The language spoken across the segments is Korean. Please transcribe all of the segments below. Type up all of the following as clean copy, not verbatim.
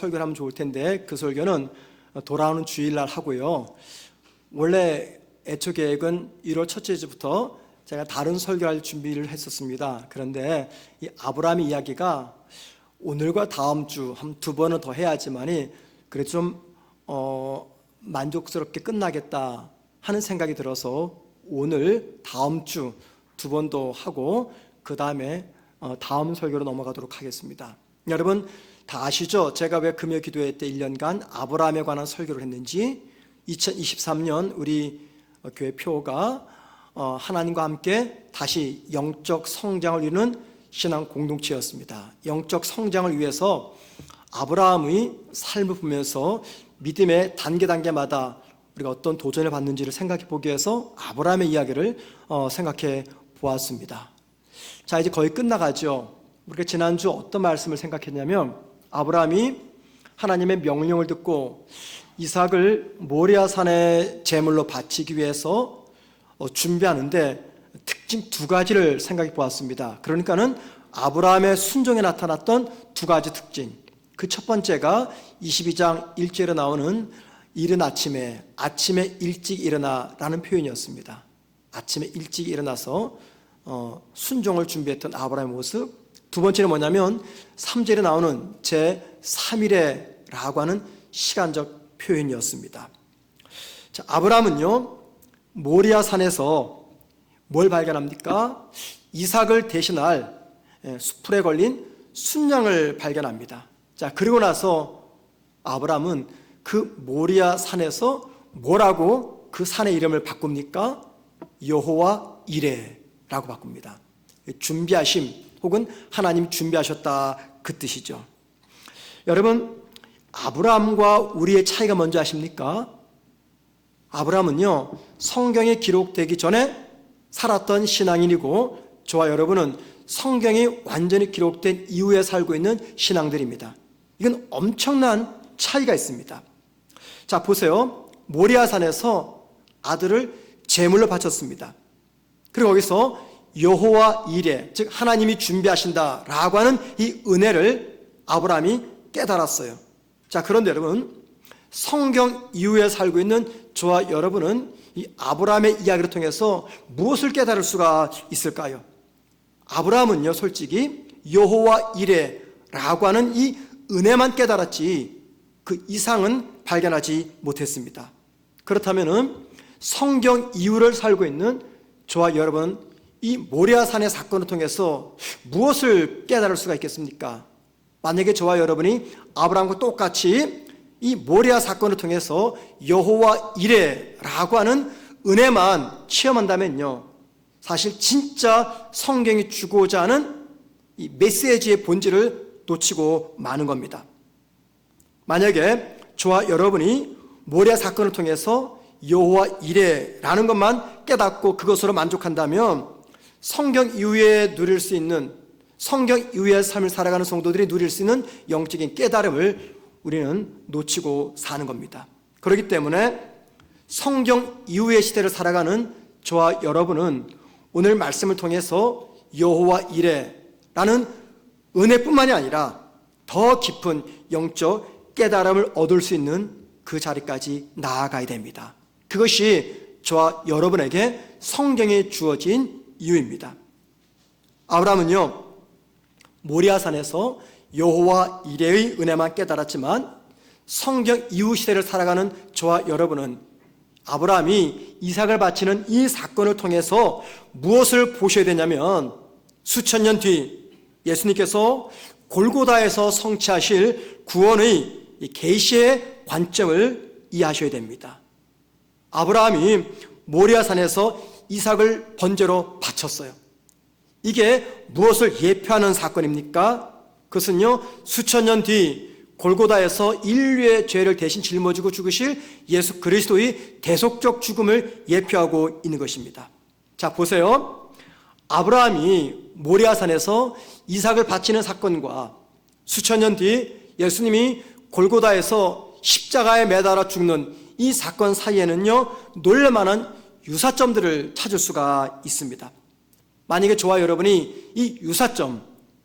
설교를 하면 좋을 텐데 그 설교는 돌아오는 주일날 하고요. 원래 애초 계획은 1월 첫째 주부터 제가 다른 설교할 준비를 했었습니다. 그런데 이 아브라함의 이야기가 오늘과 다음 주 한 두 번은 더 해야지만이 그래도 좀 만족스럽게 끝나겠다 하는 생각이 들어서 오늘 다음 주 두 번도 하고 그 다음에 다음 설교로 넘어가도록 하겠습니다. 여러분 다 아시죠? 제가 왜 금요 기도회 때 1년간 아브라함에 관한 설교를 했는지. 2023년 우리 교회 표가 하나님과 함께 다시 영적 성장을 이루는 신앙 공동체였습니다. 영적 성장을 위해서 아브라함의 삶을 보면서 믿음의 단계마다 우리가 어떤 도전을 받는지를 생각해 보기 위해서 아브라함의 이야기를 생각해 보았습니다. 자, 이제 거의 끝나가죠. 우리가 지난주 어떤 말씀을 생각했냐면 아브라함이 하나님의 명령을 듣고 이삭을 모리아산의 제물로 바치기 위해서 준비하는데 특징 두 가지를 생각해 보았습니다. 그러니까는 아브라함의 순종에 나타났던 두 가지 특징. 그 첫 번째가 22장 1절에 나오는 이른 아침에 일찍 일어나라는 표현이었습니다. 아침에 일찍 일어나서 순종을 준비했던 아브라함의 모습. 두 번째는 뭐냐면 3절에 나오는 제3일에라고 하는 시간적 표현이었습니다. 자, 아브라함은요 모리아산에서 뭘 발견합니까? 이삭을 대신할 수풀에 걸린 순양을 발견합니다. 자, 그리고 나서 아브라함은 그 모리아산에서 뭐라고 그 산의 이름을 바꿉니까? 여호와 이레라고 바꿉니다. 준비하심 혹은 하나님 준비하셨다 그 뜻이죠. 여러분 아브라함과 우리의 차이가 뭔지 아십니까? 아브라함은요 성경에 기록되기 전에 살았던 신앙인이고 저와 여러분은 성경이 완전히 기록된 이후에 살고 있는 신앙들입니다. 이건 엄청난 차이가 있습니다. 자, 보세요. 모리아산에서 아들을 제물로 바쳤습니다. 그리고 거기서 여호와 이레, 즉 하나님이 준비하신다라고 하는 이 은혜를 아브라함이 깨달았어요. 자, 그런데 여러분 성경 이후에 살고 있는 저와 여러분은 이 아브라함의 이야기를 통해서 무엇을 깨달을 수가 있을까요? 아브라함은요 솔직히 여호와 이레라고 하는 이 은혜만 깨달았지 그 이상은 발견하지 못했습니다. 그렇다면 성경 이후를 살고 있는 저와 여러분 이 모리아산의 사건을 통해서 무엇을 깨달을 수가 있겠습니까? 만약에 저와 여러분이 아브라함과 똑같이 이 모리아 사건을 통해서 여호와 이레라고 하는 은혜만 체험한다면요 사실 진짜 성경이 주고자 하는 이 메시지의 본질을 놓치고 마는 겁니다. 만약에 저와 여러분이 모리아 사건을 통해서 여호와 이레라는 것만 깨닫고 그것으로 만족한다면 성경 이후에 누릴 수 있는 성경 이후의 삶을 살아가는 성도들이 누릴 수 있는 영적인 깨달음을 우리는 놓치고 사는 겁니다. 그렇기 때문에 성경 이후의 시대를 살아가는 저와 여러분은 오늘 말씀을 통해서 여호와 이레라는 은혜뿐만이 아니라 더 깊은 영적 깨달음을 얻을 수 있는 그 자리까지 나아가야 됩니다. 그것이 저와 여러분에게 성경에 주어진 이유입니다. 아브라함은요 모리아산에서 여호와 이레의 은혜만 깨달았지만 성경 이후 시대를 살아가는 저와 여러분은 아브라함이 이삭을 바치는 이 사건을 통해서 무엇을 보셔야 되냐면 수천 년 뒤 예수님께서 골고다에서 성취하실 구원의 계시의 관점을 이해하셔야 됩니다. 아브라함이 모리아산에서 이삭을 번제로 바쳤어요. 이게 무엇을 예표하는 사건입니까? 그것은요 수천 년 뒤 골고다에서 인류의 죄를 대신 짊어지고 죽으실 예수 그리스도의 대속적 죽음을 예표하고 있는 것입니다. 자, 보세요. 아브라함이 모리아산에서 이삭을 바치는 사건과 수천 년 뒤 예수님이 골고다에서 십자가에 매달아 죽는 이 사건 사이에는요 놀랄만한 유사점들을 찾을 수가 있습니다. 만약에 저와 여러분이 이 유사점,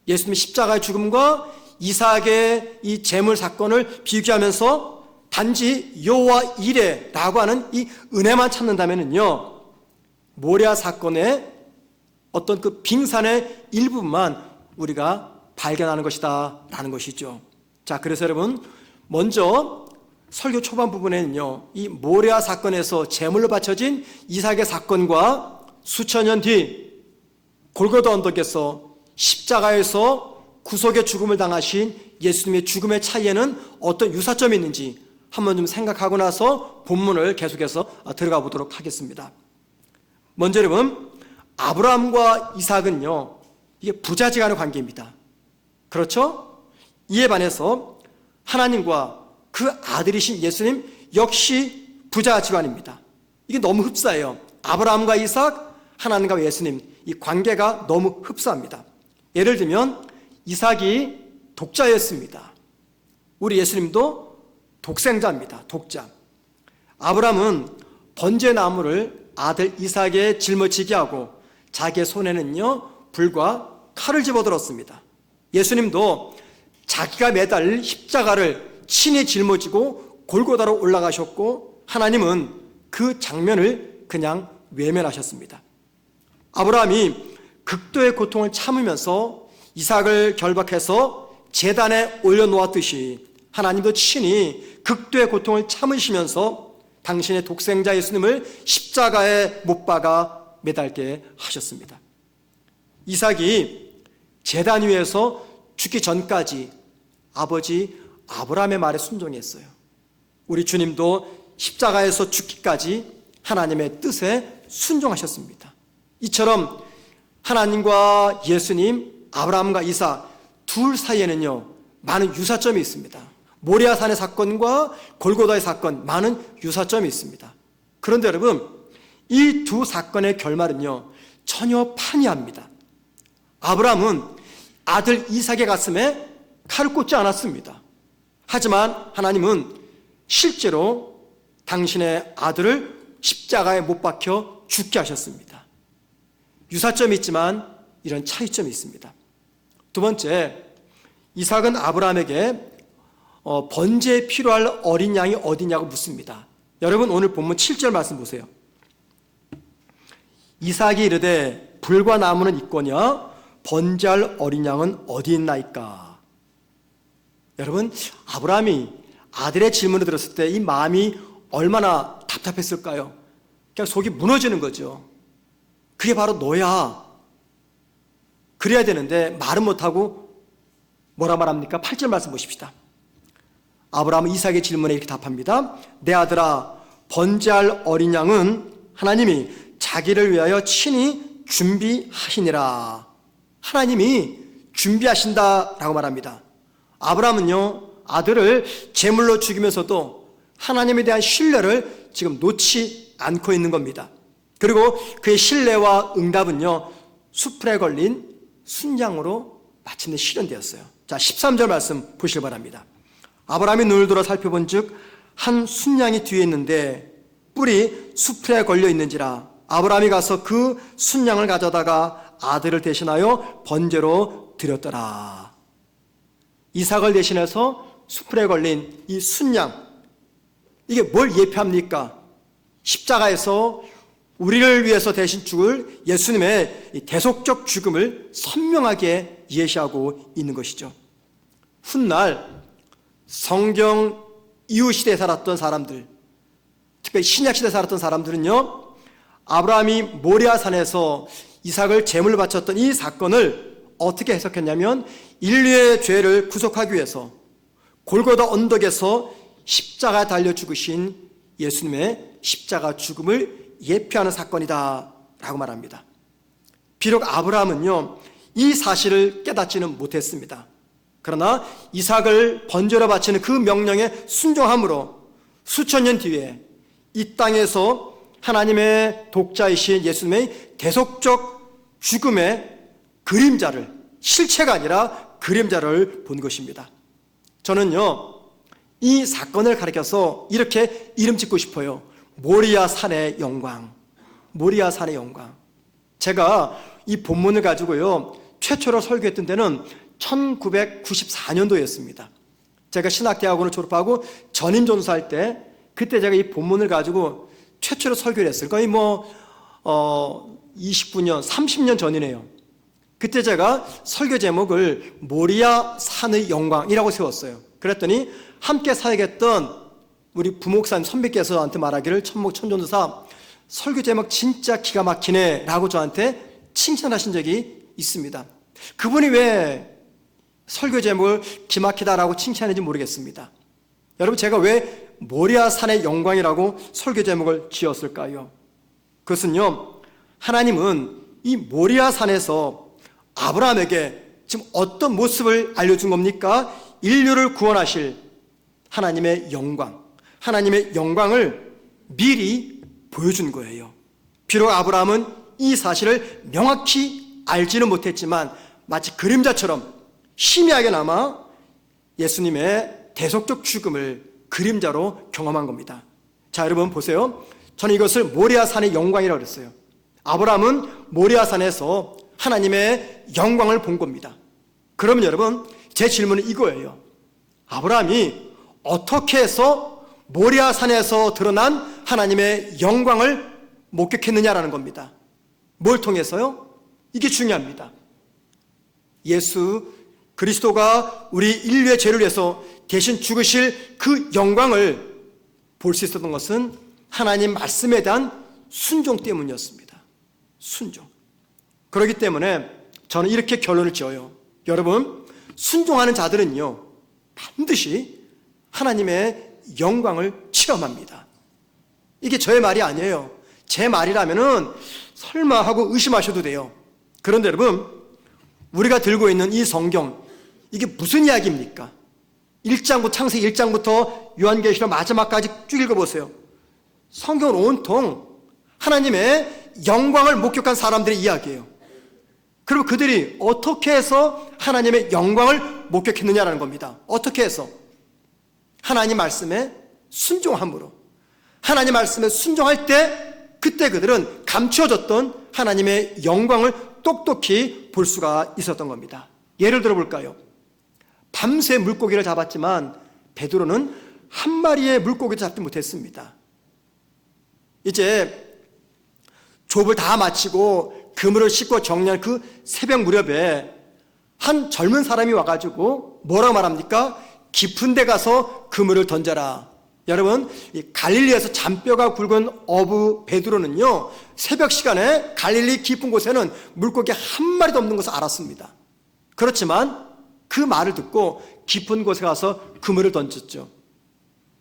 예수님의 십자가의 죽음과 이삭의 이 재물 사건을 비교하면서 단지 여호와 이레라고 하는 이 은혜만 찾는다면요, 모리아 사건의 어떤 그 빙산의 일부분만 우리가 발견하는 것이다 라는 것이죠. 자, 그래서 여러분, 먼저 설교 초반 부분에는요, 이 모리아 사건에서 제물로 바쳐진 이삭의 사건과 수천 년 뒤 골고다 언덕에서 십자가에서 구속의 죽음을 당하신 예수님의 죽음의 차이에는 어떤 유사점이 있는지 한번 좀 생각하고 나서 본문을 계속해서 들어가 보도록 하겠습니다. 먼저 여러분, 아브라함과 이삭은요, 이게 부자지간의 관계입니다. 그렇죠? 이에 반해서 하나님과 그 아들이신 예수님 역시 부자지간입니다. 이게 너무 흡사해요. 아브라함과 이삭, 하나님과 예수님, 이 관계가 너무 흡사합니다. 예를 들면 이삭이 독자였습니다. 우리 예수님도 독생자입니다. 독자. 아브라함은 번제나무를 아들 이삭에 짊어지게 하고 자기의 손에는요, 불과 칼을 집어들었습니다. 예수님도 자기가 매달릴 십자가를 친히 짊어지고 골고다로 올라가셨고, 하나님은 그 장면을 그냥 외면하셨습니다. 아브라함이 극도의 고통을 참으면서 이삭을 결박해서 제단에 올려놓았듯이 하나님도 친히 극도의 고통을 참으시면서 당신의 독생자 예수님을 십자가에 못 박아 매달게 하셨습니다. 이삭이 제단 위에서 죽기 전까지 아버지 아브라함의 말에 순종했어요. 우리 주님도 십자가에서 죽기까지 하나님의 뜻에 순종하셨습니다. 이처럼 하나님과 예수님, 아브라함과 이삭 둘 사이에는요, 많은 유사점이 있습니다. 모리아산의 사건과 골고다의 사건, 많은 유사점이 있습니다. 그런데 여러분, 이 두 사건의 결말은요, 전혀 판이합니다. 아브라함은 아들 이삭의 가슴에 칼을 꽂지 않았습니다. 하지만 하나님은 실제로 당신의 아들을 십자가에 못 박혀 죽게 하셨습니다. 유사점이 있지만 이런 차이점이 있습니다. 두 번째, 이삭은 아브라함에게 번제에 필요할 어린 양이 어디냐고 묻습니다. 여러분, 오늘 본문 7절 말씀 보세요. 이삭이 이르되 불과 나무는 있거냐 번제할 어린 양은 어디 있나이까. 여러분, 아브라함이 아들의 질문을 들었을 때 이 마음이 얼마나 답답했을까요? 그냥 속이 무너지는 거죠. 그게 바로 너야. 그래야 되는데 말은 못하고 뭐라 말합니까? 8절 말씀 보십시다. 아브라함은 이삭의 질문에 이렇게 답합니다. 내 아들아, 번제할 어린 양은 하나님이 자기를 위하여 친히 준비하시니라. 하나님이 준비하신다라고 말합니다. 아브라함은요, 아들을 제물로 죽이면서도 하나님에 대한 신뢰를 지금 놓지 않고 있는 겁니다. 그리고 그의 신뢰와 응답은요, 수풀에 걸린 순양으로 마침내 실현되었어요. 자, 13절 말씀 보시기 바랍니다. 아브라함이 눈을 들어 살펴본 즉 한 순양이 뒤에 있는데 뿔이 수풀에 걸려 있는지라. 아브라함이 가서 그 순양을 가져다가 아들을 대신하여 번제로 드렸더라. 이삭을 대신해서 수풀에 걸린 이 순양, 이게 뭘 예표합니까? 십자가에서 우리를 위해서 대신 죽을 예수님의 대속적 죽음을 선명하게 예시하고 있는 것이죠. 훗날 성경 이후 시대에 살았던 사람들, 특별히 신약 시대에 살았던 사람들은요, 아브라함이 모리아산에서 이삭을 제물로 바쳤던 이 사건을 어떻게 해석했냐면, 인류의 죄를 구속하기 위해서 골고다 언덕에서 십자가에 달려 죽으신 예수님의 십자가 죽음을 예표하는 사건이다 라고 말합니다. 비록 아브라함은요, 이 사실을 깨닫지는 못했습니다. 그러나 이삭을 번제로 바치는 그 명령에 순종함으로 수천 년 뒤에 이 땅에서 하나님의 독자이신 예수님의 대속적 죽음의 그림자를, 실체가 아니라 그림자를 본 것입니다. 저는요, 이 사건을 가리켜서 이렇게 이름 짓고 싶어요. 모리아 산의 영광. 모리아 산의 영광. 제가 이 본문을 가지고요, 최초로 설교했던 데는 1994년도였습니다. 제가 신학대학원을 졸업하고 전임 전도사할 때 그때 제가 이 본문을 가지고 최초로 설교를 했어요. 거의 29년, 30년 전이네요. 그때 제가 설교 제목을 모리아 산의 영광이라고 세웠어요. 그랬더니 함께 사역했던 우리 부목사님 선배께서 저한테 말하기를 천목 천전도사 설교 제목 진짜 기가 막히네 라고 저한테 칭찬하신 적이 있습니다. 그분이 왜 설교 제목을 기막히다라고 칭찬했는지 모르겠습니다. 여러분, 제가 왜 모리아 산의 영광이라고 설교 제목을 지었을까요? 그것은요, 하나님은 이 모리아 산에서 아브라함에게 지금 어떤 모습을 알려준 겁니까? 인류를 구원하실 하나님의 영광, 하나님의 영광을 미리 보여준 거예요. 비록 아브라함은 이 사실을 명확히 알지는 못했지만 마치 그림자처럼 희미하게나마 예수님의 대속적 죽음을 그림자로 경험한 겁니다. 자, 여러분 보세요. 저는 이것을 모리아 산의 영광이라고 그랬어요. 아브라함은 모리아 산에서 하나님의 영광을 본 겁니다. 그러면 여러분, 제 질문은 이거예요. 아브라함이 어떻게 해서 모리아 산에서 드러난 하나님의 영광을 목격했느냐라는 겁니다. 뭘 통해서요? 이게 중요합니다. 예수 그리스도가 우리 인류의 죄를 위해서 대신 죽으실 그 영광을 볼 수 있었던 것은 하나님 말씀에 대한 순종 때문이었습니다. 순종. 그렇기 때문에 저는 이렇게 결론을 지어요. 여러분, 순종하는 자들은요, 반드시 하나님의 영광을 체험합니다. 이게 저의 말이 아니에요. 제 말이라면은 설마 하고 의심하셔도 돼요. 그런데 여러분, 우리가 들고 있는 이 성경, 이게 무슨 이야기입니까? 창세기 1장부터 요한계시록 마지막까지 쭉 읽어보세요. 성경은 온통 하나님의 영광을 목격한 사람들의 이야기예요. 그리고 그들이 어떻게 해서 하나님의 영광을 목격했느냐라는 겁니다. 어떻게 해서? 하나님 말씀에 순종함으로. 하나님 말씀에 순종할 때 그때 그들은 감추어졌던 하나님의 영광을 똑똑히 볼 수가 있었던 겁니다. 예를 들어 볼까요? 밤새 물고기를 잡았지만 베드로는 한 마리의 물고기도 잡지 못했습니다. 이제 조업을 다 마치고 그물을 싣고 정리한 그 새벽 무렵에 한 젊은 사람이 와가지고 뭐라고 말합니까? 깊은 데 가서 그물을 던져라. 여러분, 이 갈릴리에서 잔뼈가 굵은 어부 베드로는요, 새벽 시간에 갈릴리 깊은 곳에는 물고기 한 마리도 없는 것을 알았습니다. 그렇지만 그 말을 듣고 깊은 곳에 가서 그물을 던졌죠.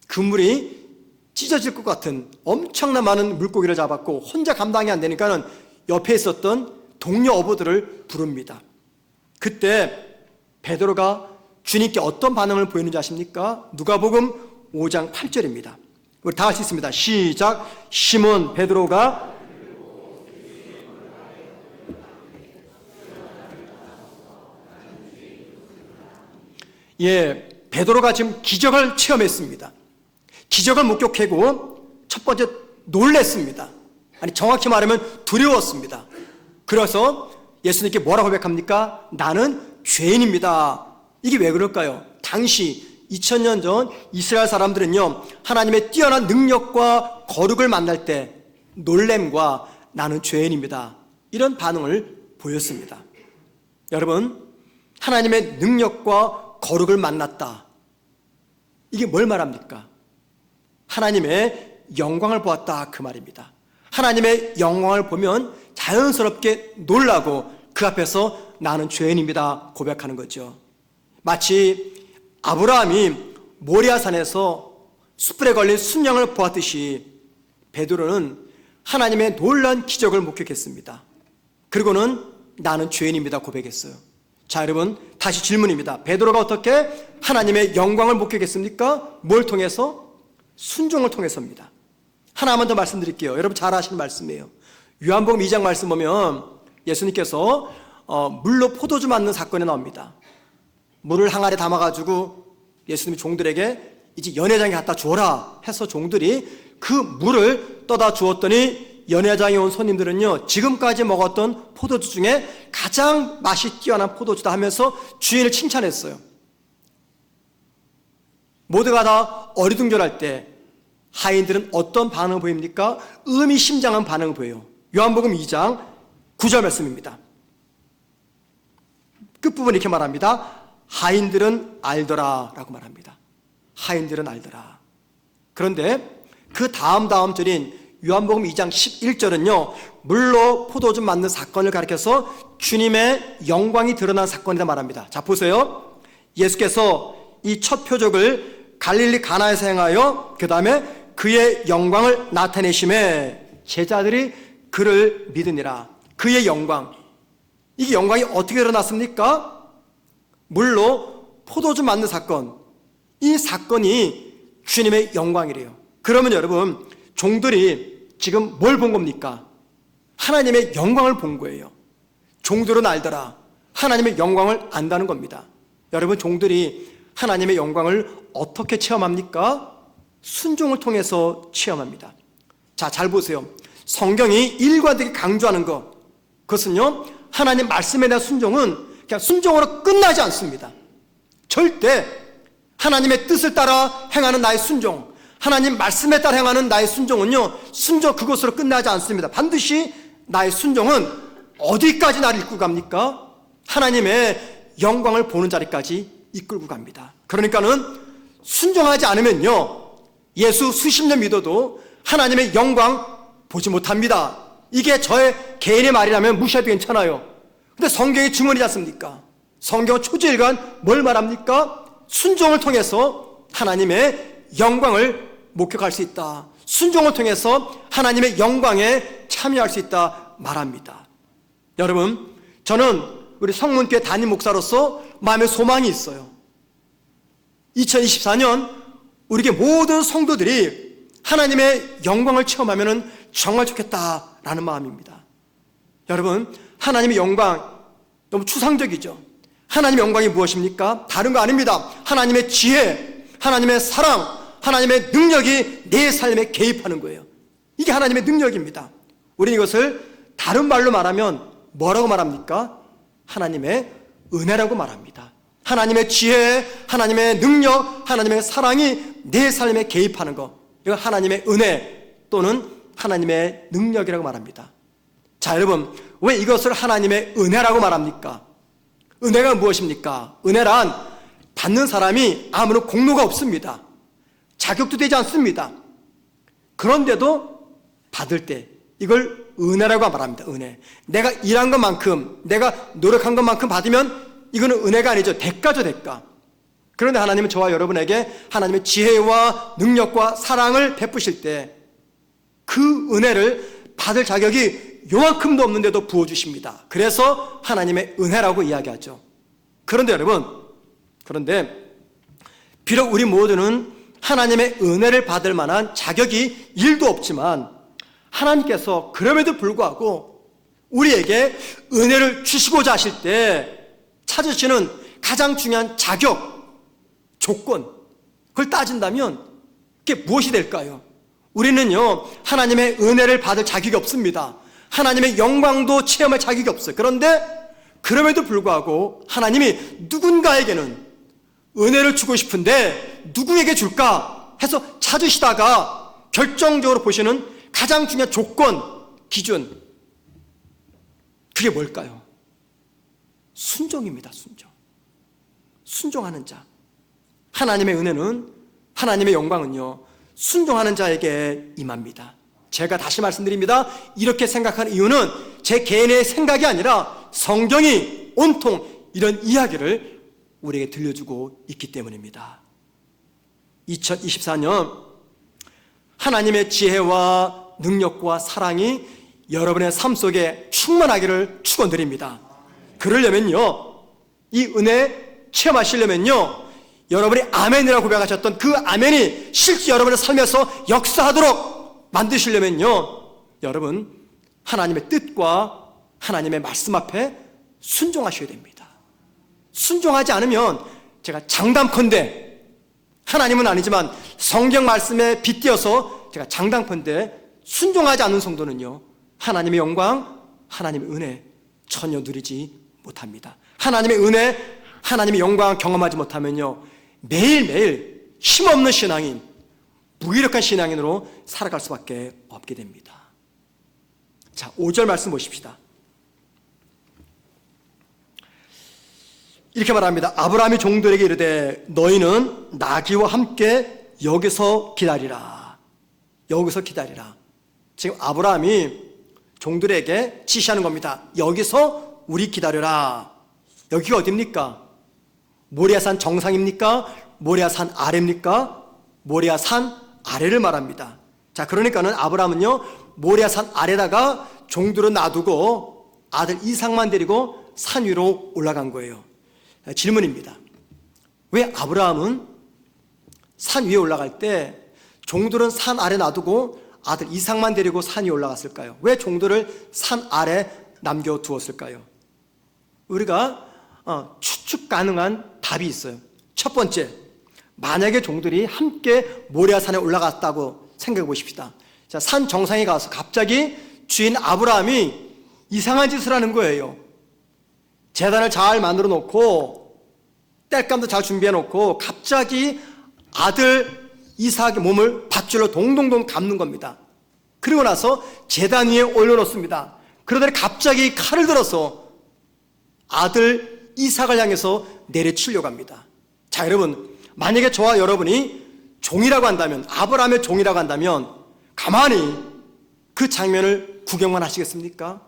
그물이 찢어질 것 같은 엄청난 많은 물고기를 잡았고 혼자 감당이 안 되니까는 옆에 있었던 동료 어부들을 부릅니다. 그때 베드로가 주님께 어떤 반응을 보이는지 아십니까? 누가복음 5장 8절입니다. 우리 다 할 수 있습니다. 시작. 시몬 베드로가 베드로가 지금 기적을 체험했습니다. 기적을 목격하고 첫 번째 놀랬습니다. 아니, 정확히 말하면 두려웠습니다. 그래서 예수님께 뭐라고 고백합니까? 나는 죄인입니다. 이게 왜 그럴까요? 당시 2000년 전 이스라엘 사람들은요, 하나님의 뛰어난 능력과 거룩을 만날 때 놀램과 나는 죄인입니다, 이런 반응을 보였습니다. 여러분, 하나님의 능력과 거룩을 만났다, 이게 뭘 말합니까? 하나님의 영광을 보았다, 그 말입니다. 하나님의 영광을 보면 자연스럽게 놀라고 그 앞에서 나는 죄인입니다 고백하는 거죠. 마치 아브라함이 모리아산에서 숯불에 걸린 순양을 보았듯이 베드로는 하나님의 놀라운 기적을 목격했습니다. 그리고는 나는 죄인입니다 고백했어요. 자, 여러분, 다시 질문입니다. 베드로가 어떻게 하나님의 영광을 목격했습니까? 뭘 통해서? 순종을 통해서입니다. 하나만 더 말씀드릴게요. 여러분 잘 아시는 말씀이에요. 요한복음 2장 말씀 보면 예수님께서 물로 포도주 맞는 사건이 나옵니다. 물을 항아리에 담아가지고 예수님이 종들에게 이제 연회장에 갖다 주어라 해서 종들이 그 물을 떠다 주었더니 연회장에 온 손님들은요, 지금까지 먹었던 포도주 중에 가장 맛이 뛰어난 포도주다 하면서 주인을 칭찬했어요. 모두가 다 어리둥절할 때 하인들은 어떤 반응을 보입니까? 의미심장한 반응을 보여요. 요한복음 2장 9절 말씀입니다. 끝부분 이렇게 말합니다. 하인들은 알더라 라고 말합니다. 하인들은 알더라. 그런데 그 다음 절인 요한복음 2장 11절은요, 물로 포도주 만든 사건을 가리켜서 주님의 영광이 드러난 사건이다 말합니다. 자, 보세요. 예수께서 이 첫 표적을 갈릴리 가나에서 행하여 그 다음에 그의 영광을 나타내심에 제자들이 그를 믿으니라. 그의 영광, 이게 영광이 어떻게 드러났습니까? 물로 포도주 만든 사건, 이 사건이 주님의 영광이래요. 그러면 여러분, 종들이 지금 뭘 본 겁니까? 하나님의 영광을 본 거예요. 종들은 알더라. 하나님의 영광을 안다는 겁니다. 여러분, 종들이 하나님의 영광을 어떻게 체험합니까? 순종을 통해서 체험합니다. 자, 잘 보세요. 성경이 일관되게 강조하는 것, 그것은요, 하나님 말씀에 대한 순종은 그냥 순종으로 끝나지 않습니다. 절대 하나님의 뜻을 따라 행하는 나의 순종, 하나님 말씀에 따라 행하는 나의 순종은요, 순종 그것으로 끝나지 않습니다. 반드시 나의 순종은 어디까지 나를 이끌고 갑니까? 하나님의 영광을 보는 자리까지 이끌고 갑니다. 그러니까는 순종하지 않으면요, 예수 수십 년 믿어도 하나님의 영광 보지 못합니다. 이게 저의 개인의 말이라면 무시해도 괜찮아요. 근데 성경의 증언이지 않습니까? 성경은 초지일관 뭘 말합니까? 순종을 통해서 하나님의 영광을 목격할 수 있다. 순종을 통해서 하나님의 영광에 참여할 수 있다 말합니다. 여러분, 저는 우리 성문교회 담임 목사로서 마음의 소망이 있어요. 2024년 우리에게 모든 성도들이 하나님의 영광을 체험하면 정말 좋겠다라는 마음입니다. 여러분, 하나님의 영광 너무 추상적이죠. 하나님의 영광이 무엇입니까? 다른 거 아닙니다. 하나님의 지혜, 하나님의 사랑, 하나님의 능력이 내 삶에 개입하는 거예요. 이게 하나님의 능력입니다. 우리는 이것을 다른 말로 말하면 뭐라고 말합니까? 하나님의 은혜라고 말합니다. 하나님의 지혜, 하나님의 능력, 하나님의 사랑이 내 삶에 개입하는 것, 이건 하나님의 은혜 또는 하나님의 능력이라고 말합니다. 자, 여러분, 왜 이것을 하나님의 은혜라고 말합니까? 은혜가 무엇입니까? 은혜란 받는 사람이 아무런 공로가 없습니다. 자격도 되지 않습니다. 그런데도 받을 때 이걸 은혜라고 말합니다. 은혜. 내가 일한 것만큼, 내가 노력한 것만큼 받으면 이거는 은혜가 아니죠. 대가죠, 대가. 그런데 하나님은 저와 여러분에게 하나님의 지혜와 능력과 사랑을 베푸실 때 그 은혜를 받을 자격이 요만큼도 없는데도 부어주십니다. 그래서 하나님의 은혜라고 이야기하죠. 그런데 여러분, 비록 우리 모두는 하나님의 은혜를 받을 만한 자격이 1도 없지만 하나님께서 그럼에도 불구하고 우리에게 은혜를 주시고자 하실 때 찾으시는 가장 중요한 자격, 조건, 그걸 따진다면 그게 무엇이 될까요? 우리는요, 하나님의 은혜를 받을 자격이 없습니다. 하나님의 영광도 체험할 자격이 없어요. 그런데 그럼에도 불구하고 하나님이 누군가에게는 은혜를 주고 싶은데 누구에게 줄까 해서 찾으시다가 결정적으로 보시는 가장 중요한 조건, 기준, 그게 뭘까요? 순종입니다. 순종. 순종하는 자. 하나님의 은혜는, 하나님의 영광은요, 순종하는 자에게 임합니다. 제가 다시 말씀드립니다. 이렇게 생각하는 이유는 제 개인의 생각이 아니라 성경이 온통 이런 이야기를 우리에게 들려주고 있기 때문입니다. 2024년 하나님의 지혜와 능력과 사랑이 여러분의 삶 속에 충만하기를 축원드립니다. 그러려면요, 이 은혜 체험하시려면요, 여러분이 아멘이라고 고백하셨던 그 아멘이 실제 여러분의 삶에서 역사하도록 만드시려면요, 여러분 하나님의 뜻과 하나님의 말씀 앞에 순종하셔야 됩니다. 순종하지 않으면 제가 장담컨대, 하나님은 아니지만 성경 말씀에 빗대어서 제가 장담컨대 순종하지 않는 성도는요, 하나님의 영광, 하나님의 은혜 전혀 누리지 못합니다. 하나님의 은혜, 하나님의 영광 경험하지 못하면요, 매일매일 힘없는 신앙인, 무기력한 신앙인으로 살아갈 수밖에 없게 됩니다. 자, 5절 말씀 보십시다. 이렇게 말합니다. 아브라함이 종들에게 이르되 너희는 나귀와 함께 여기서 기다리라. 여기서 기다리라. 지금 아브라함이 종들에게 지시하는 겁니다. 여기서 우리 기다려라. 여기가 어디입니까? 모리아산 정상입니까? 모리아산 아래입니까? 모리아산 아래를 말합니다. 자, 그러니까는 아브라함은요, 모리아산 아래다가 종들을 놔두고 아들 이삭만 데리고 산 위로 올라간 거예요. 질문입니다. 왜 아브라함은 산 위에 올라갈 때 종들은 산 아래 놔두고 아들 이삭만 데리고 산 위에 올라갔을까요? 왜 종들을 산 아래 남겨두었을까요? 우리가 추측 가능한 답이 있어요. 첫 번째, 만약에 종들이 함께 모리아산에 올라갔다고 생각해 보십시다. 자, 산 정상에 가서 갑자기 주인 아브라함이 이상한 짓을 하는 거예요. 제단을 잘 만들어 놓고 땔감도 잘 준비해 놓고 갑자기 아들 이삭의 몸을 밧줄로 동동동 감는 겁니다. 그리고 나서 제단 위에 올려놓습니다. 그러더니 갑자기 칼을 들어서 아들 이삭을 향해서 내려치려고 합니다. 자, 여러분, 만약에 저와 여러분이 종이라고 한다면, 아브라함의 종이라고 한다면 가만히 그 장면을 구경만 하시겠습니까?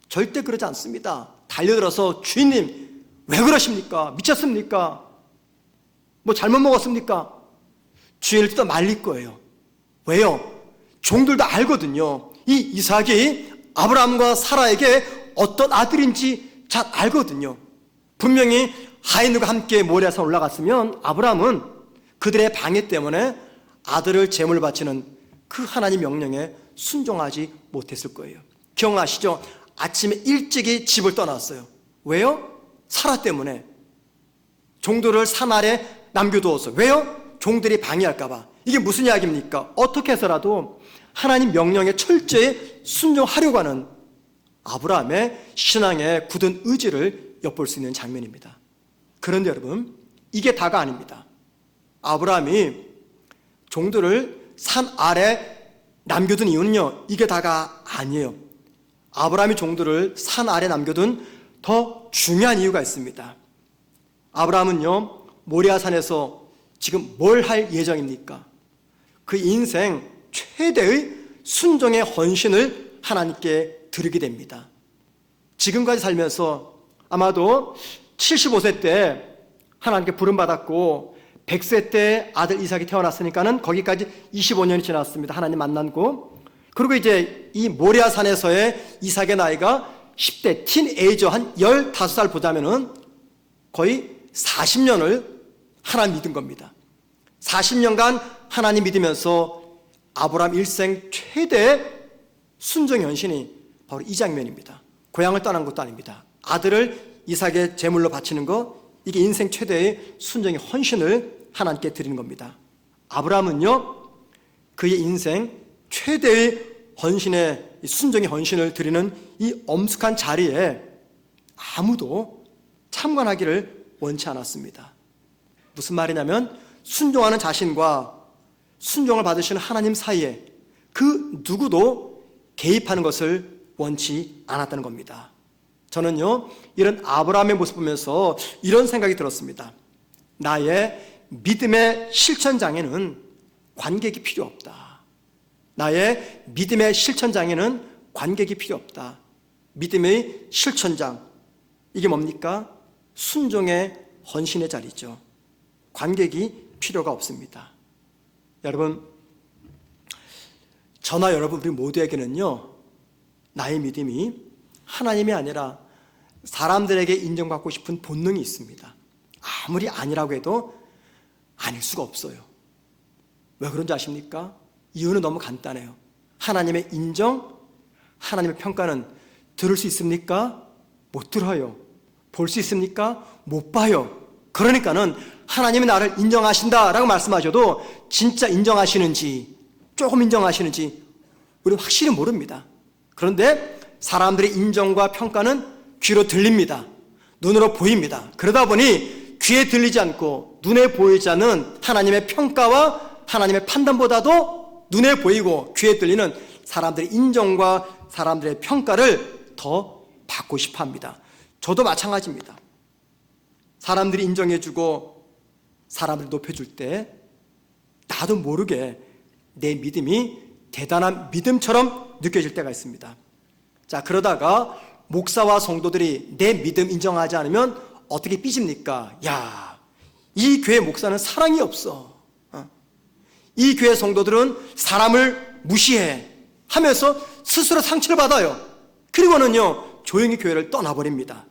절대 그러지 않습니다. 달려들어서 주인님 왜 그러십니까? 미쳤습니까? 뭐 잘못 먹었습니까? 주인을 뜯어 말릴 거예요. 왜요? 종들도 알거든요. 이 이삭이 아브라함과 사라에게 어떤 아들인지 잘 알거든요. 분명히 하인들과 함께 모리아산 올라갔으면 아브라함은 그들의 방해 때문에 아들을 제물 바치는 그 하나님 명령에 순종하지 못했을 거예요. 기억나시죠? 아침에 일찍이 집을 떠났어요. 왜요? 사라 때문에. 종들을 산 아래 남겨두었어요. 왜요? 종들이 방해할까 봐. 이게 무슨 이야기입니까? 어떻게 해서라도 하나님 명령에 철저히 순종하려고 하는 아브라함의 신앙의 굳은 의지를 엿볼 수 있는 장면입니다. 그런데 여러분, 이게 다가 아닙니다. 아브라함이 종들을 산 아래 남겨둔 이유는요, 이게 다가 아니에요. 아브라함이 종들을 산 아래 남겨둔 더 중요한 이유가 있습니다. 아브라함은요, 모리아산에서 지금 뭘 할 예정입니까? 그 인생 최대의 순종의 헌신을 하나님께 드리게 됩니다. 지금까지 살면서 아마도 75세 때 하나님께 부름받았고 100세 때 아들 이삭이 태어났으니까는 거기까지 25년이 지났습니다. 하나님 만나고. 그리고 이제 이 모리아산에서의 이삭의 나이가 10대 틴에이저 한 15살 보자면은 거의 40년을 하나님 믿은 겁니다. 40년간 하나님 믿으면서 아브라함 일생 최대의 순종 헌신이 바로 이 장면입니다. 고향을 떠난 것도 아닙니다. 아들을 이삭의 제물로 바치는 것, 이게 인생 최대의 순종의 헌신을 하나님께 드리는 겁니다. 아브라함은요, 그의 인생 최대의 헌신의 순종의 헌신을 드리는 이 엄숙한 자리에 아무도 참관하기를 원치 않았습니다. 무슨 말이냐면 순종하는 자신과 순종을 받으시는 하나님 사이에 그 누구도 개입하는 것을 원치 않았다는 겁니다. 저는요, 이런 아브라함의 모습 보면서 이런 생각이 들었습니다. 나의 믿음의 실천장에는 관객이 필요 없다. 나의 믿음의 실천장에는 관객이 필요 없다. 믿음의 실천장, 이게 뭡니까? 순종의 헌신의 자리죠. 관객이 필요가 없습니다. 여러분, 저나 여러분 우리 모두에게는요, 나의 믿음이 하나님이 아니라 사람들에게 인정받고 싶은 본능이 있습니다. 아무리 아니라고 해도 아닐 수가 없어요. 왜 그런지 아십니까? 이유는 너무 간단해요. 하나님의 인정, 하나님의 평가는 들을 수 있습니까? 못 들어요. 볼 수 있습니까? 못 봐요. 그러니까는 하나님이 나를 인정하신다라고 말씀하셔도 진짜 인정하시는지, 조금 인정하시는지 우리는 확실히 모릅니다. 그런데 사람들의 인정과 평가는 귀로 들립니다. 눈으로 보입니다. 그러다 보니 귀에 들리지 않고 눈에 보이지 않는 하나님의 평가와 하나님의 판단보다도 눈에 보이고 귀에 들리는 사람들의 인정과 사람들의 평가를 더 받고 싶어 합니다. 저도 마찬가지입니다. 사람들이 인정해주고 사람을 높여줄 때 나도 모르게 내 믿음이 대단한 믿음처럼 느껴질 때가 있습니다. 자, 그러다가 목사와 성도들이 내 믿음 인정하지 않으면 어떻게 삐집니까? 야, 이 교회 목사는 사랑이 없어. 이 교회 성도들은 사람을 무시해 하면서 스스로 상처를 받아요. 그리고는요, 조용히 교회를 떠나버립니다.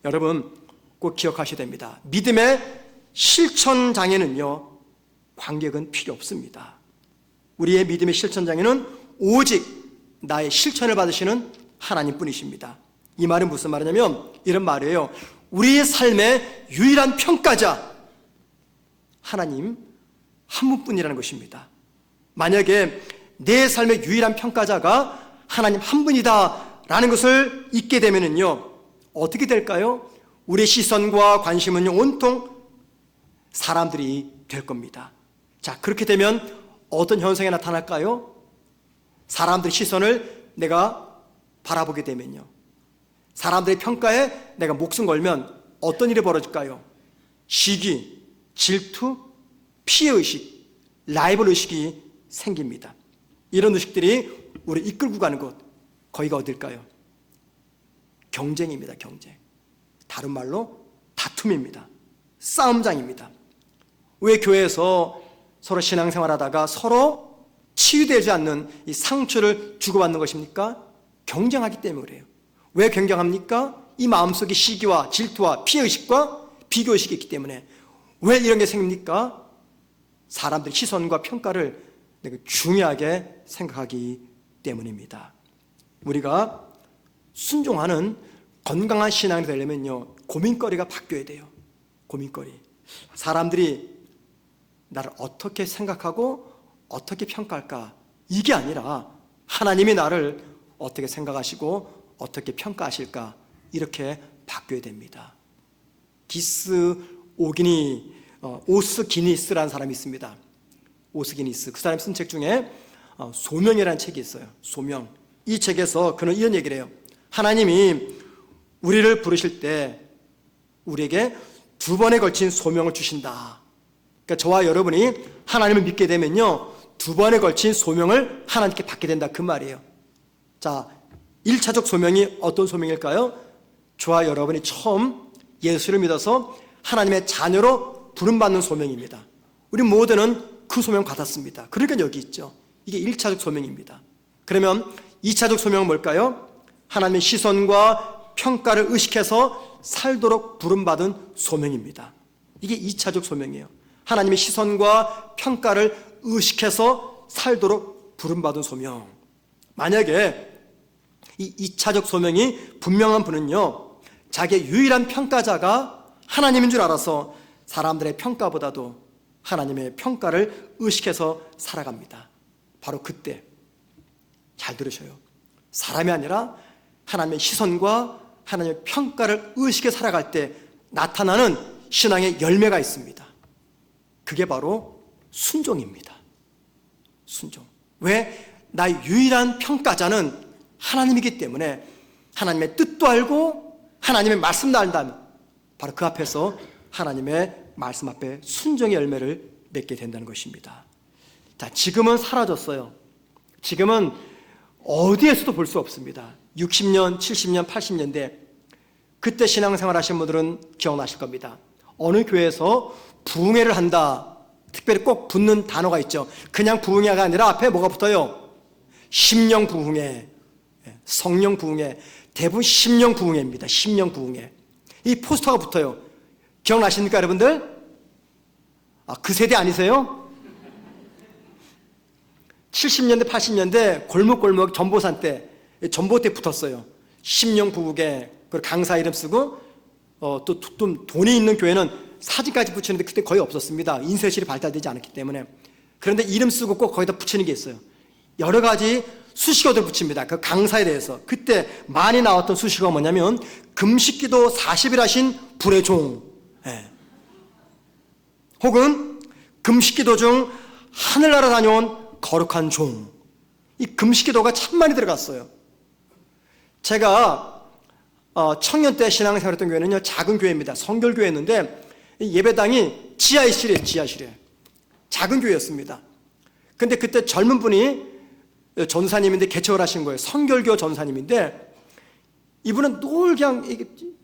여러분 꼭 기억하셔야 됩니다. 믿음의 실천장에는요, 관객은 필요 없습니다. 우리의 믿음의 실천장에는 오직 나의 실천을 받으시는 하나님뿐이십니다. 이 말은 무슨 말이냐면 이런 말이에요. 우리의 삶의 유일한 평가자 하나님 한 분뿐이라는 것입니다. 만약에 내 삶의 유일한 평가자가 하나님 한 분이다 라는 것을 잊게 되면요, 어떻게 될까요? 우리의 시선과 관심은요, 온통 사람들이 될 겁니다. 자, 그렇게 되면 어떤 현상이 나타날까요? 사람들의 시선을 내가 바라보게 되면요, 사람들의 평가에 내가 목숨 걸면 어떤 일이 벌어질까요? 시기, 질투, 피해의식, 라이벌의식이 생깁니다. 이런 의식들이 우리 이끌고 가는 곳, 거기가 어딜까요? 경쟁입니다. 경쟁. 다른 말로 다툼입니다. 싸움장입니다. 왜 교회에서 서로 신앙생활하다가 서로 치유되지 않는 이 상처를 주고받는 것입니까? 경쟁하기 때문에 그래요. 왜 경쟁합니까? 이 마음속에 시기와 질투와 피해의식과 비교의식이 있기 때문에. 왜 이런 게 생깁니까? 사람들의 시선과 평가를 내가 중요하게 생각하기 때문입니다. 우리가 순종하는 건강한 신앙이 되려면요, 고민거리가 바뀌어야 돼요. 고민거리. 사람들이 나를 어떻게 생각하고 어떻게 평가할까? 이게 아니라 하나님이 나를 어떻게 생각하시고 어떻게 평가하실까? 이렇게 바뀌어야 됩니다. 오스기니스라는 사람이 있습니다. 오스기니스. 그 사람이 쓴 책 중에 소명이라는 책이 있어요. 소명. 이 책에서 그는 이런 얘기를 해요. 하나님이 우리를 부르실 때 우리에게 2번에 걸친 소명을 주신다. 그러니까 저와 여러분이 하나님을 믿게 되면요, 2번에 걸친 소명을 하나님께 받게 된다, 그 말이에요. 자, 1차적 소명이 어떤 소명일까요? 저와 여러분이 처음 예수를 믿어서 하나님의 자녀로 부름받는 소명입니다. 우리 모두는 그 소명 받았습니다. 그러니까 여기 있죠. 이게 1차적 소명입니다. 그러면 2차적 소명은 뭘까요? 하나님의 시선과 평가를 의식해서 살도록 부름받은 소명입니다. 이게 2차적 소명이에요. 하나님의 시선과 평가를 의식해서 살도록 부름받은 소명. 만약에 이 2차적 소명이 분명한 분은요, 자기의 유일한 평가자가 하나님인 줄 알아서 사람들의 평가보다도 하나님의 평가를 의식해서 살아갑니다. 바로 그때, 잘 들으셔요, 사람이 아니라 하나님의 시선과 하나님의 평가를 의식해 살아갈 때 나타나는 신앙의 열매가 있습니다. 그게 바로 순종입니다. 순종. 왜? 나의 유일한 평가자는 하나님이기 때문에 하나님의 뜻도 알고 하나님의 말씀도 안다면 바로 그 앞에서 하나님의 말씀 앞에 순종의 열매를 맺게 된다는 것입니다. 자, 지금은 사라졌어요. 지금은 어디에서도 볼 수 없습니다. 60년, 70년, 80년대 그때 신앙생활 하신 분들은 기억나실 겁니다. 어느 교회에서 부흥회를 한다. 특별히 꼭 붙는 단어가 있죠. 그냥 부흥회가 아니라 앞에 뭐가 붙어요? 심령 부흥회, 성령 부흥회, 대부분 심령 부흥회입니다. 심령 부흥회. 이 포스터가 붙어요. 기억나십니까, 여러분들? 그 세대 아니세요? 70년대, 80년대 골목골목 전보산 때, 전보대 붙었어요. 심령 부흥회, 그리고 강사 이름 쓰고, 또 돈이 있는 교회는 사진까지 붙이는데 그때 거의 없었습니다. 인쇄실이 발달되지 않았기 때문에. 그런데 이름 쓰고 꼭 거기다 붙이는 게 있어요. 여러 가지 수식어들 붙입니다. 그 강사에 대해서. 그때 많이 나왔던 수식어가 뭐냐면 금식기도 40일 하신 불의 종, 혹은 금식기도 중 하늘나라 다녀온 거룩한 종. 이 금식기도가 참 많이 들어갔어요. 제가 청년 때 신앙생활했던 교회는요, 작은 교회입니다. 성결교회였는데 예배당이 지하실이에요. 지하실에. 작은 교회였습니다. 근데 그때 젊은 분이 전사님인데 개척을 하신 거예요. 성결교 전사님인데 이분은 늘 그냥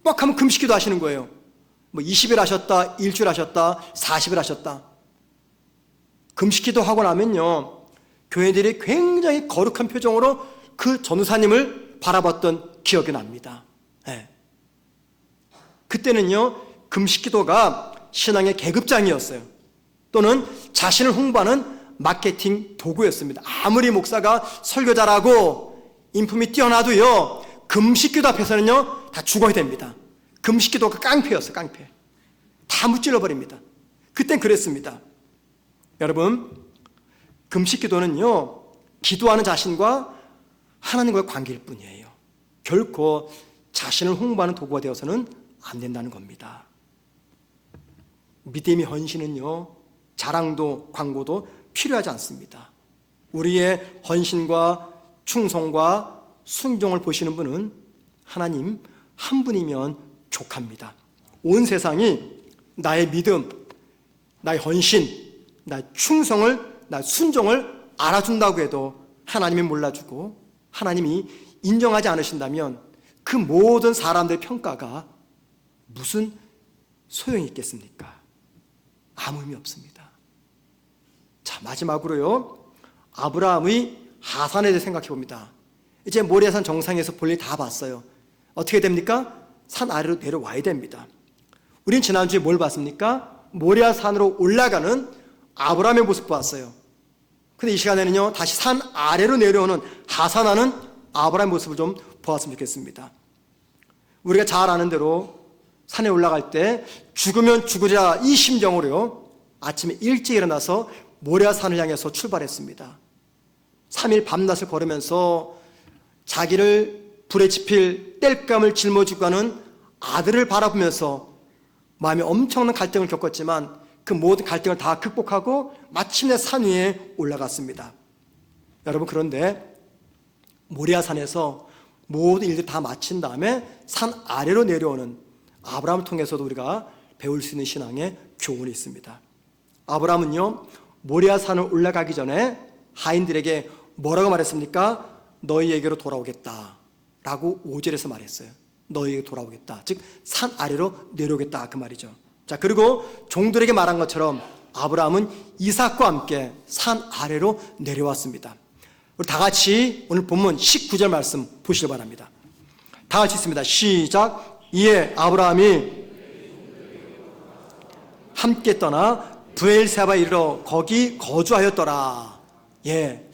막 하면 금식기도 하시는 거예요. 뭐 20일 하셨다, 일주일 하셨다, 40일 하셨다. 금식기도 하고 나면요, 교회들이 굉장히 거룩한 표정으로 그 전사님을 바라봤던 기억이 납니다. 그때는요, 금식기도가 신앙의 계급장이었어요. 또는 자신을 홍보하는 마케팅 도구였습니다. 아무리 목사가 설교 잘하고 인품이 뛰어나도요, 금식기도 앞에서는요 다 죽어야 됩니다. 금식기도가 깡패였어요. 깡패. 다 무찔러 버립니다. 그땐 그랬습니다. 여러분, 금식기도는요 기도하는 자신과 하나님과의 관계일 뿐이에요. 결코 자신을 홍보하는 도구가 되어서는 안 된다는 겁니다. 믿음의 헌신은요 자랑도 광고도 필요하지 않습니다. 우리의 헌신과 충성과 순종을 보시는 분은 하나님 한 분이면 족합니다. 온 세상이 나의 믿음, 나의 헌신, 나의 충성을, 나의 순종을 알아준다고 해도 하나님이 몰라주고 하나님이 인정하지 않으신다면 그 모든 사람들의 평가가 무슨 소용이 있겠습니까? 아무 의미 없습니다. 자, 마지막으로요, 아브라함의 하산에 대해 생각해 봅니다. 이제 모리아산 정상에서 볼일 다 봤어요. 어떻게 됩니까? 산 아래로 내려와야 됩니다. 우린 지난주에 뭘 봤습니까? 모리아산으로 올라가는 아브라함의 모습 봤어요. 근데 이 시간에는요, 다시 산 아래로 내려오는 하산하는 아브라함의 모습을 좀 보았으면 좋겠습니다. 우리가 잘 아는 대로 산에 올라갈 때 죽으면 죽으자 이 심정으로요, 아침에 일찍 일어나서 모리아산을 향해서 출발했습니다. 3일 밤낮을 걸으면서 자기를 불에 지필 땔감을 짊어지고 가는 아들을 바라보면서 마음에 엄청난 갈등을 겪었지만 그 모든 갈등을 다 극복하고 마침내 산 위에 올라갔습니다. 여러분, 그런데 모리아산에서 모든 일들 다 마친 다음에 산 아래로 내려오는 아브라함을 통해서도 우리가 배울 수 있는 신앙의 교훈이 있습니다. 아브라함은요, 모리아산을 올라가기 전에 하인들에게 뭐라고 말했습니까? 너희에게로 돌아오겠다 라고 5절에서 말했어요. 너희에게 돌아오겠다. 즉 산 아래로 내려오겠다, 그 말이죠. 자, 그리고 종들에게 말한 것처럼 아브라함은 이삭과 함께 산 아래로 내려왔습니다. 우리 다 같이 오늘 본문 19절 말씀 보시기 바랍니다. 다 같이 있습니다. 시작. 이에 아브라함이 함께 떠나 브엘세바에 이르러 거기 거주하였더라. 예,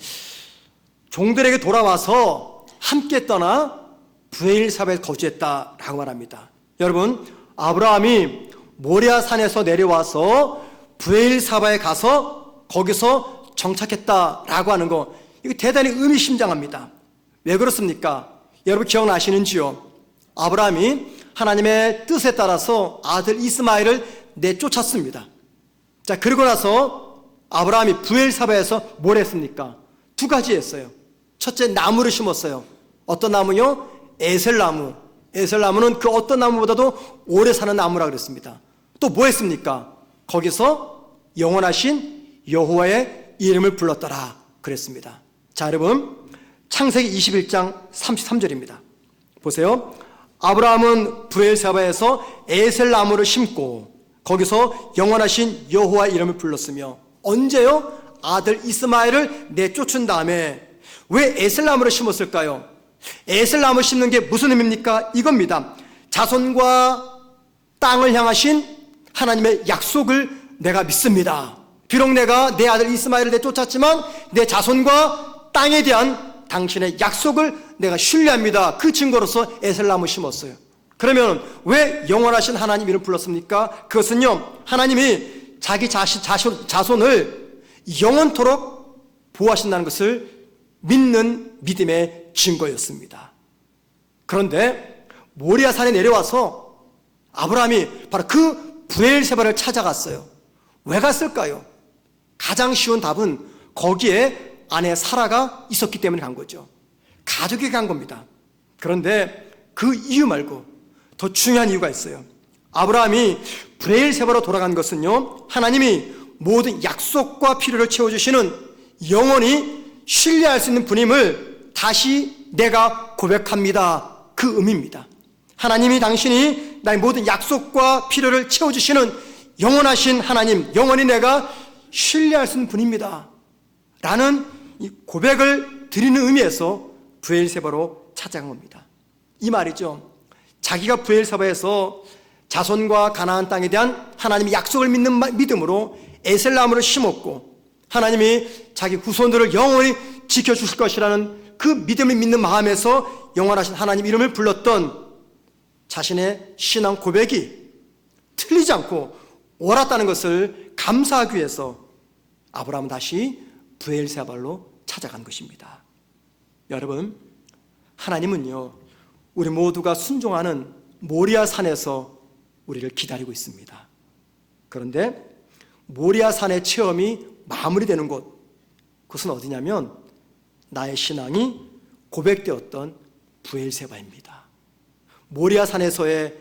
종들에게 돌아와서 함께 떠나 브엘세바에 거주했다라고 말합니다. 여러분, 아브라함이 모리아산에서 내려와서 브엘세바에 가서 거기서 정착했다라고 하는 거, 이거 대단히 의미심장합니다. 왜 그렇습니까? 여러분 기억나시는지요? 아브라함이 하나님의 뜻에 따라서 아들 이스마엘을 내쫓았습니다. 자, 그러고 나서 아브라함이 브엘세바에서 뭘 했습니까? 두 가지 했어요. 첫째, 나무를 심었어요. 어떤 나무요? 에셀나무. 에셀나무는 그 어떤 나무보다도 오래 사는 나무라 그랬습니다. 또 뭐 했습니까? 거기서 영원하신 여호와의 이름을 불렀더라 그랬습니다. 자, 여러분, 창세기 21장 33절입니다. 보세요. 아브라함은 브엘세바에서 에셀나무를 심고 거기서 영원하신 여호와의 이름을 불렀으며, 언제요? 아들 이스마엘을 내쫓은 다음에. 왜 에셀나무를 심었을까요? 에셀나무를 심는 게 무슨 의미입니까? 이겁니다. 자손과 땅을 향하신 하나님의 약속을 내가 믿습니다. 비록 내가 내 아들 이스마엘을 내쫓았지만 내 자손과 땅에 대한 당신의 약속을 내가 신뢰합니다. 그 증거로서 에셀나무 심었어요. 그러면 왜 영원하신 하나님 이름을 불렀습니까? 그것은요, 하나님이 자기 자손을 영원토록 보호하신다는 것을 믿는 믿음의 증거였습니다. 그런데 모리아산에 내려와서 아브라함이 바로 그 브엘세바를 찾아갔어요. 왜 갔을까요? 가장 쉬운 답은 거기에 아내 사라가 있었기 때문에 간 거죠. 가족이 간 겁니다. 그런데 그 이유 말고 더 중요한 이유가 있어요. 아브라함이 브엘세바로 돌아간 것은요, 하나님이 모든 약속과 필요를 채워주시는 영원히 신뢰할 수 있는 분임을 다시 내가 고백합니다. 그 의미입니다. 하나님이 당신이 나의 모든 약속과 필요를 채워주시는 영원하신 하나님, 영원히 내가 신뢰할 수 있는 분입니다. 라는 이 고백을 드리는 의미에서 브엘세바로 찾아간 겁니다. 이 말이죠. 자기가 브엘세바에서 자손과 가나안 땅에 대한 하나님의 약속을 믿는 믿음으로 에셀나무를 심었고 하나님이 자기 후손들을 영원히 지켜주실 것이라는 그 믿음을 믿는 마음에서 영원하신 하나님 이름을 불렀던 자신의 신앙 고백이 틀리지 않고 옳았다는 것을 감사하기 위해서 아브라함은 다시 브엘세바로 찾아간 것입니다. 여러분, 하나님은요, 우리 모두가 순종하는 모리아 산에서 우리를 기다리고 있습니다. 그런데 모리아 산의 체험이 마무리되는 곳, 그것은 어디냐면 나의 신앙이 고백되었던 브엘세바입니다. 모리아 산에서의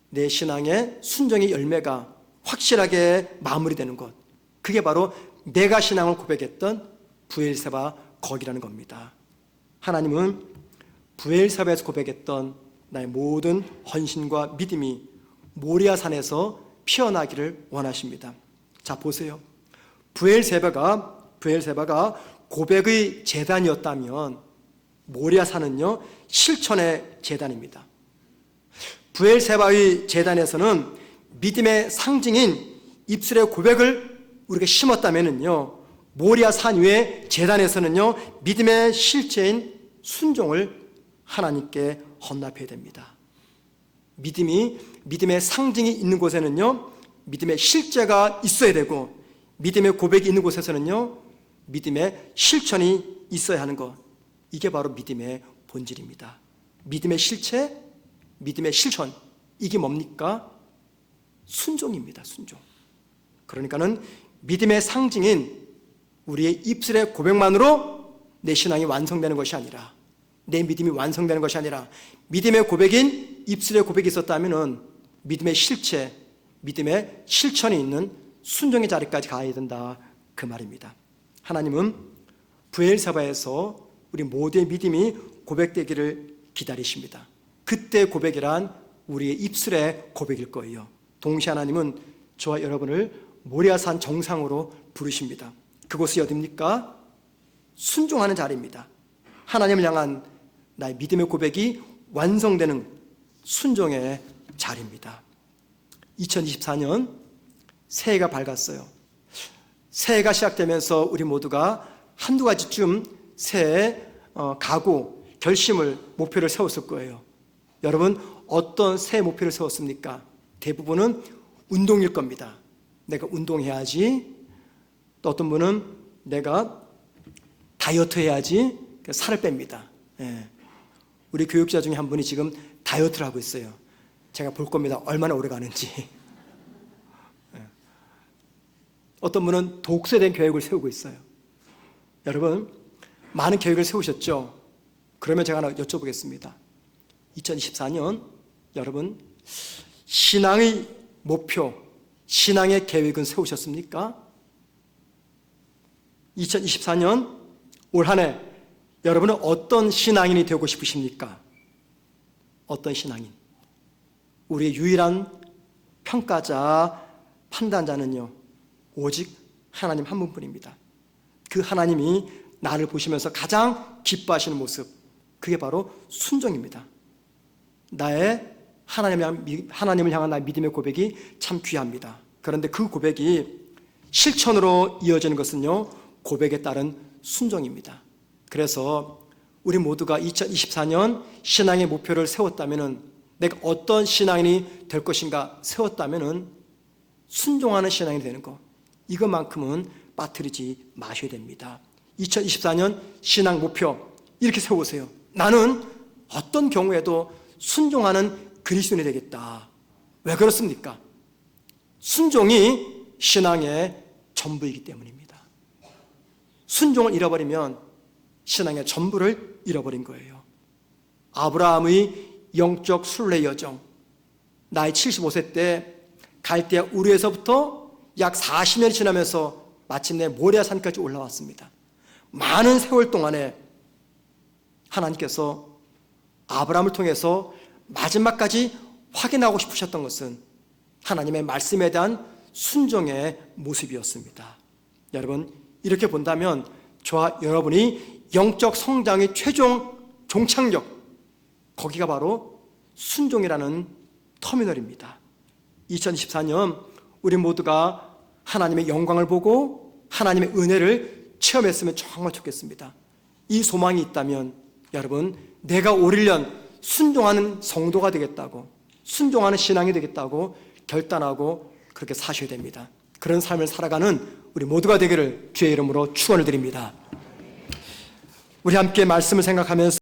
내 신앙의 순종의 열매가 확실하게 마무리되는 곳, 그게 바로 내가 신앙을 고백했던 브엘세바 거기라는 겁니다. 하나님은 브엘세바에서 고백했던 나의 모든 헌신과 믿음이 모리아 산에서 피어나기를 원하십니다. 자, 보세요. 브엘세바가 고백의 제단이었다면 모리아 산은요, 실천의 제단입니다. 브엘세바의 제단에서는 믿음의 상징인 입술의 고백을 우리가 심었다면은요, 모리아 산 위의 제단에서는요, 믿음의 실체인 순종을 하나님께 헌납해야 됩니다. 믿음의 상징이 있는 곳에는요, 믿음의 실제가 있어야 되고, 믿음의 고백이 있는 곳에서는요, 믿음의 실천이 있어야 하는 것. 이게 바로 믿음의 본질입니다. 믿음의 실체, 믿음의 실천. 이게 뭡니까? 순종입니다. 순종. 그러니까는 믿음의 상징인 우리의 입술의 고백만으로 내 신앙이 완성되는 것이 아니라, 내 믿음이 완성되는 것이 아니라, 믿음의 고백인 입술의 고백이 있었다면 믿음의 실체, 믿음의 실천이 있는 순종의 자리까지 가야 된다, 그 말입니다. 하나님은 브엘세바에서 우리 모두의 믿음이 고백되기를 기다리십니다. 그때 고백이란 우리의 입술의 고백일 거예요. 동시에 하나님은 저와 여러분을 모리아산 정상으로 부르십니다. 그곳이 어디입니까? 순종하는 자리입니다. 하나님을 향한 나의 믿음의 고백이 완성되는 순종의 자리입니다. 2024년 새해가 밝았어요. 새해가 시작되면서 우리 모두가 한두 가지쯤 새해 각오, 결심을, 목표를 세웠을 거예요. 여러분, 어떤 새해 목표를 세웠습니까? 대부분은 운동일 겁니다. 내가 운동해야지. 또 어떤 분은 내가 다이어트 해야지. 살을 뺍니다. 예. 우리 교육자 중에 한 분이 지금 다이어트를 하고 있어요. 제가 볼 겁니다. 얼마나 오래 가는지. 예. 어떤 분은 독서에 계획을 세우고 있어요. 여러분, 많은 계획을 세우셨죠? 그러면 제가 하나 여쭤보겠습니다. 2024년 여러분, 신앙의 목표, 신앙의 계획은 세우셨습니까? 2024년 올 한 해 여러분은 어떤 신앙인이 되고 싶으십니까? 어떤 신앙인? 우리의 유일한 평가자, 판단자는요, 오직 하나님 한 분뿐입니다. 그 하나님이 나를 보시면서 가장 기뻐하시는 모습, 그게 바로 순종입니다. 나의 하나님을 향한 나의 믿음의 고백이 참 귀합니다. 그런데 그 고백이 실천으로 이어지는 것은요, 고백에 따른 순종입니다. 그래서 우리 모두가 2024년 신앙의 목표를 세웠다면, 내가 어떤 신앙인이 될 것인가 세웠다면 순종하는 신앙이 되는 것, 이것만큼은 빠뜨리지 마셔야 됩니다. 2024년 신앙 목표 이렇게 세우세요. 나는 어떤 경우에도 순종하는 그리스도인이 되겠다. 왜 그렇습니까? 순종이 신앙의 전부이기 때문입니다. 순종을 잃어버리면 신앙의 전부를 잃어버린 거예요. 아브라함의 영적 순례 여정, 나이 75세 때 갈대아 우르에서부터 약 40년이 지나면서 마침내 모리아산까지 올라왔습니다. 많은 세월 동안에 하나님께서 아브라함을 통해서 마지막까지 확인하고 싶으셨던 것은 하나님의 말씀에 대한 순종의 모습이었습니다. 여러분, 이렇게 본다면 저와 여러분이 영적 성장의 최종 종착역, 거기가 바로 순종이라는 터미널입니다. 2024년 우리 모두가 하나님의 영광을 보고 하나님의 은혜를 체험했으면 정말 좋겠습니다. 이 소망이 있다면 여러분, 내가 올 1년 순종하는 성도가 되겠다고, 순종하는 신앙이 되겠다고 결단하고 그렇게 사셔야 됩니다. 그런 삶을 살아가는 우리 모두가 되기를 주의 이름으로 축원을 드립니다. 우리 함께 말씀을 생각하면서